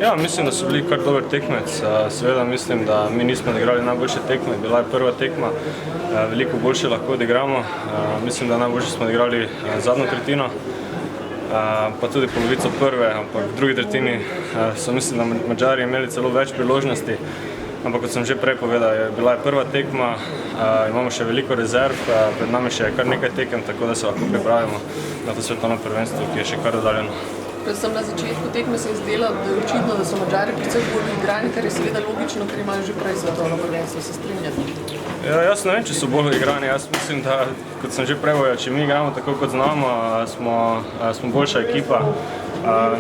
Ja, mislim, da so bili kar dober tekmec. Seveda mislim, da mi nismo odigrali najboljše tekme. Bila je prva tekma, veliko boljše lahko odigramo. Mislim, da najboljše smo odigrali zadnjo tretjino, pa tudi polovico prve, ampak v drugi tretjini so mislim, da Madžari imeli celo več priložnosti. Ampak kot sem že prej povedal, bila je prva tekma, imamo še veliko rezerv, pred nami še kar nekaj tekem, tako da se lahko pripravimo na to svetovno prvenstvo, ki je še kar oddaljeno. Predvsem na začetku tekme se je zdelo, da je očitno, da so Madžari predvsem bolj igrani, kar je seveda logično, ker imajo že prej svetovno prvenstvo, se strinjate? Ja, jaz ne vem, če so bolj igrani. Jaz mislim, da, kot sem že prej povedal, če mi igramo tako, kot znamo, smo boljša ekipa.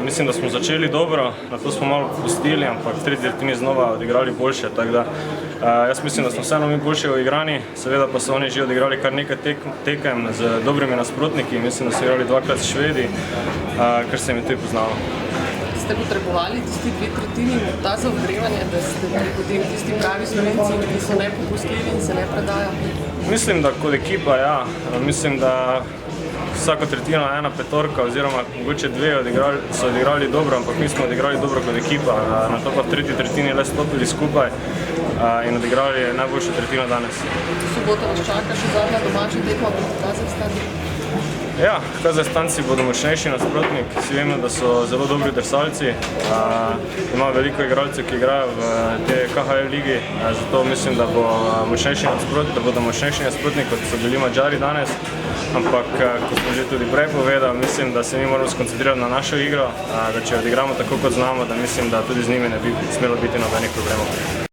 Mislim, da smo začeli dobro, na to smo malo popustili, ampak v tretji tretjini znova odigrali boljše. Tako da, jaz mislim, da smo vseeno mi boljše igrani, seveda pa so oni že odigrali kar nekaj tekem z dobrimi nasprotniki. Mislim, da so igrali dvakrat s Švedi, kar se jim je tudi poznalo. Ste potrebovali tisti dve tretjini, ta za ogrevanje, da ste bili potem tisti pravi Slovenci, ki so nepopustljivi in se ne predajo? Mislim, da kot ekipa, ja. Mislim, da vsako tretjino ena petorka oziroma mogoče dve so odigrali dobro, ampak mi smo odigrali dobro kot ekipa. Na to pa v tretji tretjini le stopili skupaj in odigrali najboljšo tretjino danes. V soboto vas čaka še zadnja domača tekma proti Kazahstanu? Ja, Kazahstanci bodo močnejši nasprotnik. Vsi vemo, da so zelo dobri drsalci. Ima veliko igralcev, ki igrajo v tej KHL ligi, zato mislim, da bodo močnejši nasprotnik, kot so bili Madžari danes. Ampak, kot smo že tudi prej povedali, mislim, da se mi moramo skoncentrirati na našo igro, da če odigramo tako, kot znamo, da mislim, da tudi z njimi ne bi smelo biti nobenih problemov.